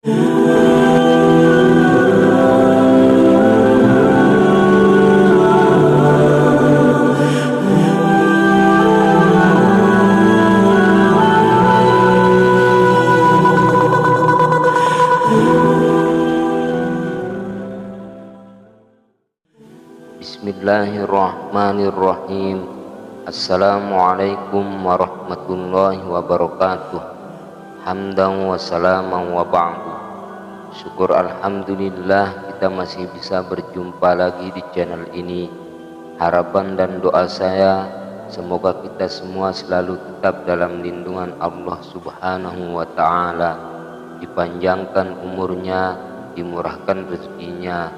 Bismillahirrahmanirrahim. Assalamualaikum warahmatullahi wabarakatuh. Hamdan wa salaman wa ba'du. Syukur alhamdulillah kita masih bisa berjumpa lagi di channel ini. Harapan dan doa saya semoga kita semua selalu tetap dalam lindungan Allah Subhanahu wa ta'ala, dipanjangkan umurnya, dimurahkan rezekinya,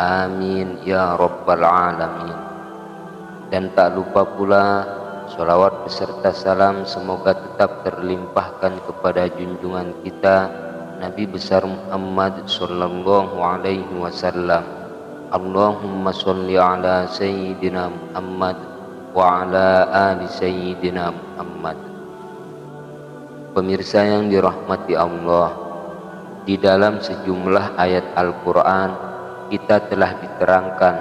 amin ya rabbal alamin. Dan tak lupa pula sholawat beserta salam semoga tetap terlimpahkan kepada junjungan kita Nabi besar Muhammad sallallahu alaihi wasallam. Allahumma sholli ala sayyidina Muhammad wa ala ali sayyidina Muhammad. Pemirsa yang dirahmati Allah, di dalam sejumlah ayat Al-Quran kita telah diterangkan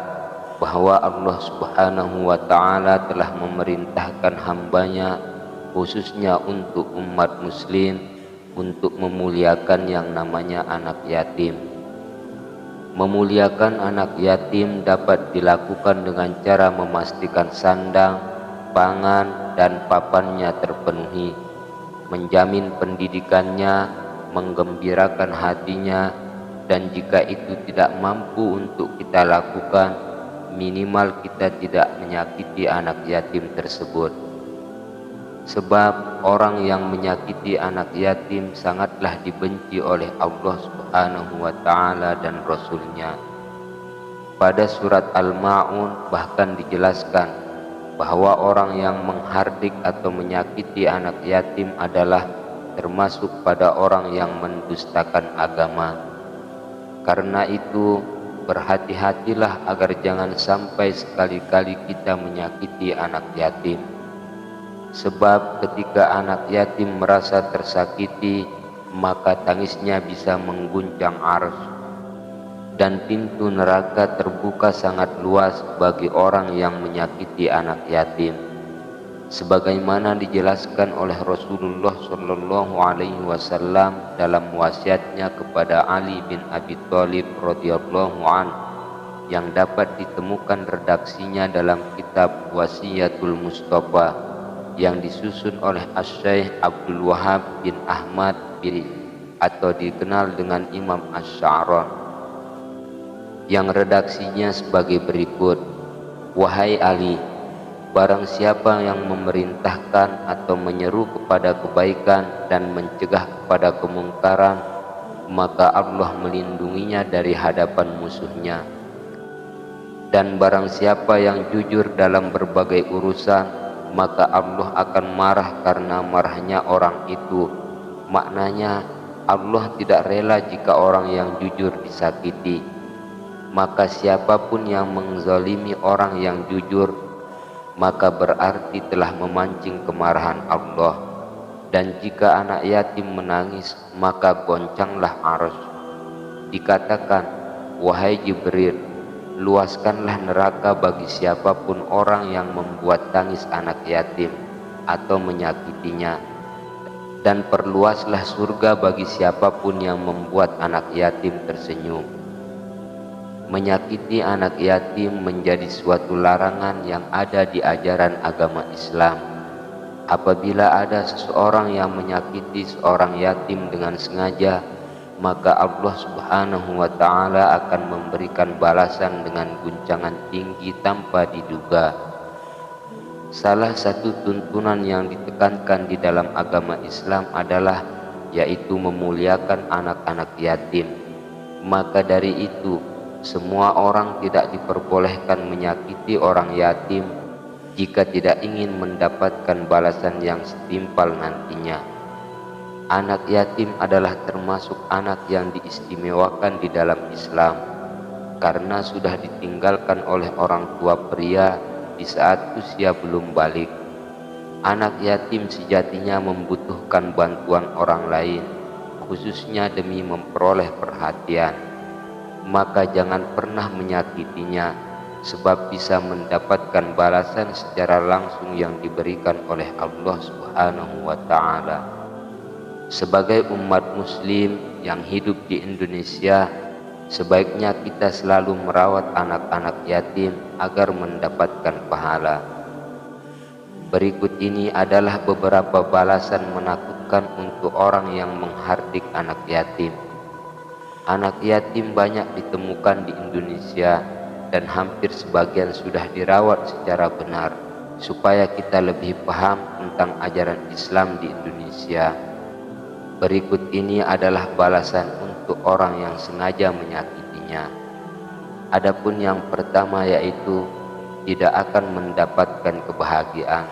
bahwa Allah Subhanahu wa ta'ala telah memerintahkan hambanya, khususnya untuk umat muslim, untuk memuliakan yang namanya anak yatim. Memuliakan anak yatim dapat dilakukan dengan cara memastikan sandang, pangan, dan papannya terpenuhi, menjamin pendidikannya, menggembirakan hatinya, dan jika itu tidak mampu untuk kita lakukan, minimal kita tidak menyakiti anak yatim tersebut. Sebab orang yang menyakiti anak yatim sangatlah dibenci oleh Allah Subhanahu wa ta'ala dan Rasulnya. Pada surat Al-Ma'un bahkan dijelaskan bahwa orang yang menghardik atau menyakiti anak yatim adalah termasuk pada orang yang mendustakan agama. Karena itu berhati-hatilah agar jangan sampai sekali-kali kita menyakiti anak yatim. Sebab ketika anak yatim merasa tersakiti, maka tangisnya bisa mengguncang arsy, dan pintu neraka terbuka sangat luas bagi orang yang menyakiti anak yatim. Sebagaimana dijelaskan oleh Rasulullah Shallallahu Alaihi Wasallam dalam wasiatnya kepada Ali bin Abi Thalib radhiyallahu an, yang dapat ditemukan redaksinya dalam kitab Wasiyatul Mustafa yang disusun oleh Asy-Syaikh Abdul Wahhab bin Ahmad bin atau dikenal dengan Imam Asy-Sya'rani, yang redaksinya sebagai berikut: wahai Ali, barang siapa yang memerintahkan atau menyeru kepada kebaikan dan mencegah kepada kemungkaran, maka Allah melindunginya dari hadapan musuhnya. Dan barang siapa yang jujur dalam berbagai urusan, maka Allah akan marah karena marahnya orang itu. Maknanya Allah tidak rela jika orang yang jujur disakiti. Maka siapapun yang menzalimi orang yang jujur, maka berarti telah memancing kemarahan Allah. Dan jika anak yatim menangis, maka goncanglah arsy. Dikatakan, wahai Jibril, luaskanlah neraka bagi siapapun orang yang membuat tangis anak yatim atau menyakitinya, dan perluaslah surga bagi siapapun yang membuat anak yatim tersenyum. Menyakiti anak yatim menjadi suatu larangan yang ada di ajaran agama Islam. Apabila ada seseorang yang menyakiti seorang yatim dengan sengaja, maka Allah Subhanahu wa ta'ala akan memberikan balasan dengan guncangan tinggi tanpa diduga. Salah satu tuntunan yang ditekankan di dalam agama Islam adalah yaitu memuliakan anak-anak yatim. Maka dari itu semua orang tidak diperbolehkan menyakiti orang yatim jika tidak ingin mendapatkan balasan yang setimpal nantinya. Anak yatim adalah termasuk anak yang diistimewakan di dalam Islam karena sudah ditinggalkan oleh orang tua pria di saat usia belum balik. Anak yatim sejatinya membutuhkan bantuan orang lain, khususnya demi memperoleh perhatian, maka jangan pernah menyakitinya, sebab bisa mendapatkan balasan secara langsung yang diberikan oleh Allah Subhanahu wa Ta'ala. Sebagai umat Muslim yang hidup di Indonesia, sebaiknya kita selalu merawat anak-anak yatim agar mendapatkan pahala. Berikut ini adalah beberapa balasan menakutkan untuk orang yang menghardik anak yatim. Anak yatim banyak ditemukan di Indonesia dan hampir sebagian sudah dirawat secara benar supaya kita lebih paham tentang ajaran Islam di Indonesia. Berikut ini adalah balasan untuk orang yang sengaja menyakitinya. Adapun yang pertama yaitu tidak akan mendapatkan kebahagiaan.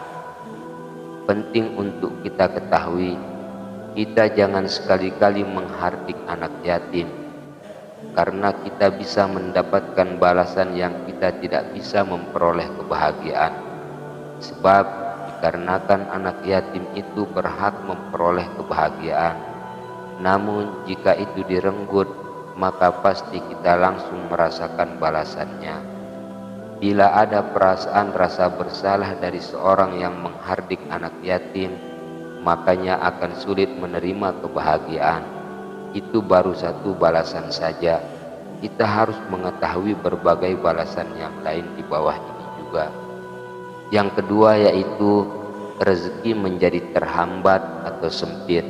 Penting untuk kita ketahui, kita jangan sekali-kali menghardik anak yatim, karena kita bisa mendapatkan balasan yang kita tidak bisa memperoleh kebahagiaan. Sebab dikarenakan anak yatim itu berhak memperoleh kebahagiaan. Namun jika itu direnggut, maka pasti kita langsung merasakan balasannya. Bila ada perasaan rasa bersalah dari seorang yang menghardik anak yatim, makanya akan sulit menerima kebahagiaan. Itu baru satu balasan saja. Kita harus mengetahui berbagai balasan yang lain di bawah ini juga. Yang kedua yaitu rezeki menjadi terhambat atau sempit.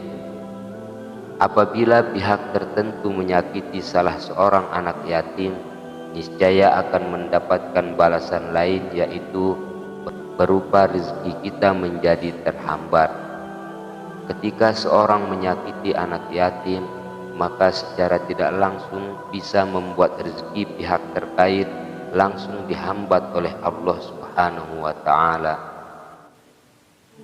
Apabila pihak tertentu menyakiti salah seorang anak yatim, niscaya akan mendapatkan balasan lain, yaitu berupa rezeki kita menjadi terhambat. Ketika seorang menyakiti anak yatim, maka secara tidak langsung bisa membuat rezeki pihak terkait langsung dihambat oleh Allah Subhanahu wa Ta'ala.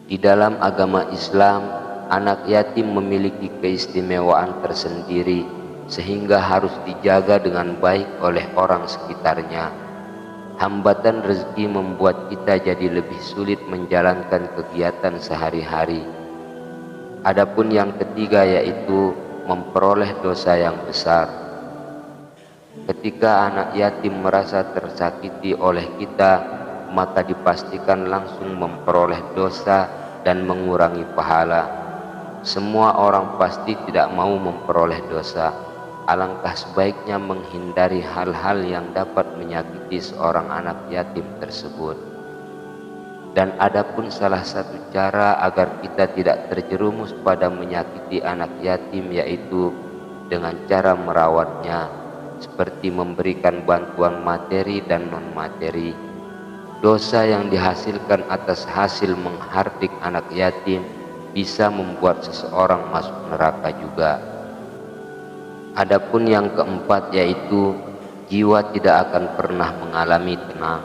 Di dalam agama Islam, anak yatim memiliki keistimewaan tersendiri, sehingga harus dijaga dengan baik oleh orang sekitarnya. Hambatan rezeki membuat kita jadi lebih sulit menjalankan kegiatan sehari-hari. Adapun yang ketiga yaitu memperoleh dosa yang besar. Ketika anak yatim merasa tersakiti oleh kita, maka dipastikan langsung memperoleh dosa dan mengurangi pahala. Semua orang pasti tidak mau memperoleh dosa. Alangkah sebaiknya menghindari hal-hal yang dapat menyakiti seorang anak yatim tersebut. Dan adapun salah satu cara agar kita tidak terjerumus pada menyakiti anak yatim yaitu dengan cara merawatnya, seperti memberikan bantuan materi dan non-materi. Dosa yang dihasilkan atas hasil menghardik anak yatim bisa membuat seseorang masuk neraka juga. Adapun yang keempat yaitu jiwa tidak akan pernah mengalami tenang.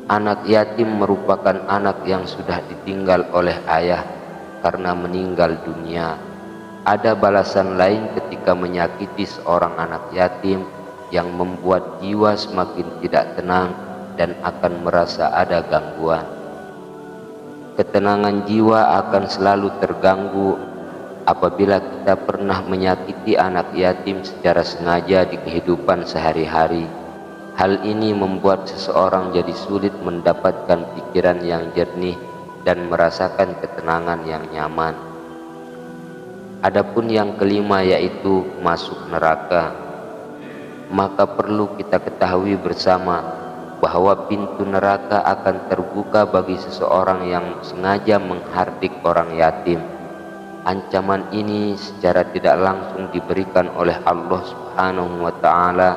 Anak yatim merupakan anak yang sudah ditinggal oleh ayah karena meninggal dunia. Ada balasan lain ketika menyakiti seorang anak yatim yang membuat jiwa semakin tidak tenang dan akan merasa ada gangguan. Ketenangan jiwa akan selalu terganggu apabila kita pernah menyakiti anak yatim secara sengaja di kehidupan sehari-hari. Hal ini membuat seseorang jadi sulit mendapatkan pikiran yang jernih dan merasakan ketenangan yang nyaman. Adapun yang kelima yaitu masuk neraka. Maka perlu kita ketahui bersama bahwa pintu neraka akan terbuka bagi seseorang yang sengaja menghardik orang yatim. Ancaman ini secara tidak langsung diberikan oleh Allah Subhanahu wa Ta'ala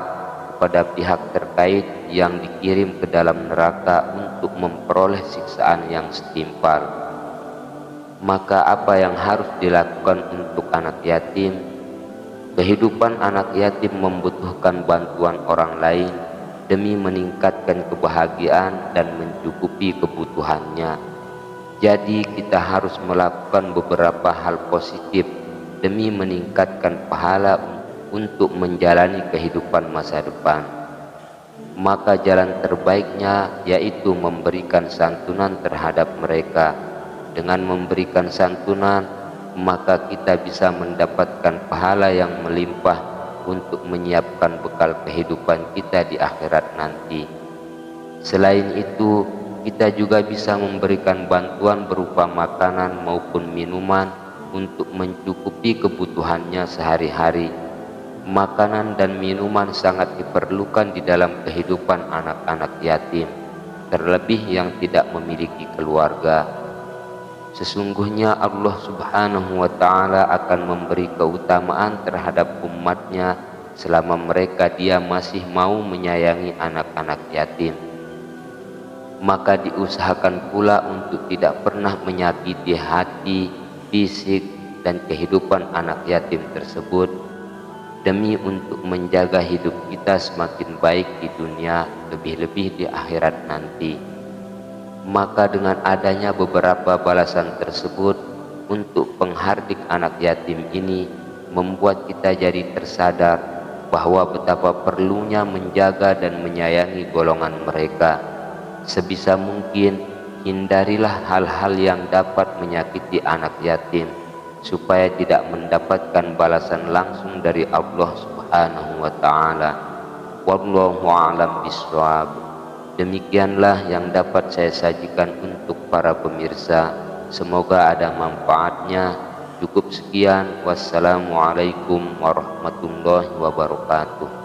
kepada pihak terkait yang dikirim ke dalam neraka untuk memperoleh siksaan yang setimpal. Maka apa yang harus dilakukan untuk anak yatim? Kehidupan anak yatim membutuhkan bantuan orang lain demi meningkatkan kebahagiaan dan mencukupi kebutuhannya. Jadi kita harus melakukan beberapa hal positif demi meningkatkan pahala untuk menjalani kehidupan masa depan. Maka jalan terbaiknya yaitu memberikan santunan terhadap mereka. Dengan memberikan santunan, maka kita bisa mendapatkan pahala yang melimpah untuk menyiapkan bekal kehidupan kita di akhirat nanti. Selain itu, kita juga bisa memberikan bantuan berupa makanan maupun minuman untuk mencukupi kebutuhannya sehari-hari. Makanan dan minuman sangat diperlukan di dalam kehidupan anak-anak yatim, terlebih yang tidak memiliki keluarga. Sesungguhnya Allah Subhanahu wa Ta'ala akan memberi keutamaan terhadap umatnya selama Dia masih mau menyayangi anak-anak yatim. Maka diusahakan pula untuk tidak pernah menyakiti hati, fisik, dan kehidupan anak yatim tersebut, demi untuk menjaga hidup kita semakin baik di dunia, lebih-lebih di akhirat nanti. Maka dengan adanya beberapa balasan tersebut untuk penghardik anak yatim ini, membuat kita jadi tersadar bahwa betapa perlunya menjaga dan menyayangi golongan mereka. Sebisa mungkin hindarilah hal-hal yang dapat menyakiti anak yatim, supaya tidak mendapatkan balasan langsung dari Allah Subhanahu wa Ta'ala. Wallahu a'lam bishawab. Demikianlah yang dapat saya sajikan untuk para pemirsa. Semoga ada manfaatnya. Cukup sekian. Wassalamualaikum warahmatullahi wabarakatuh.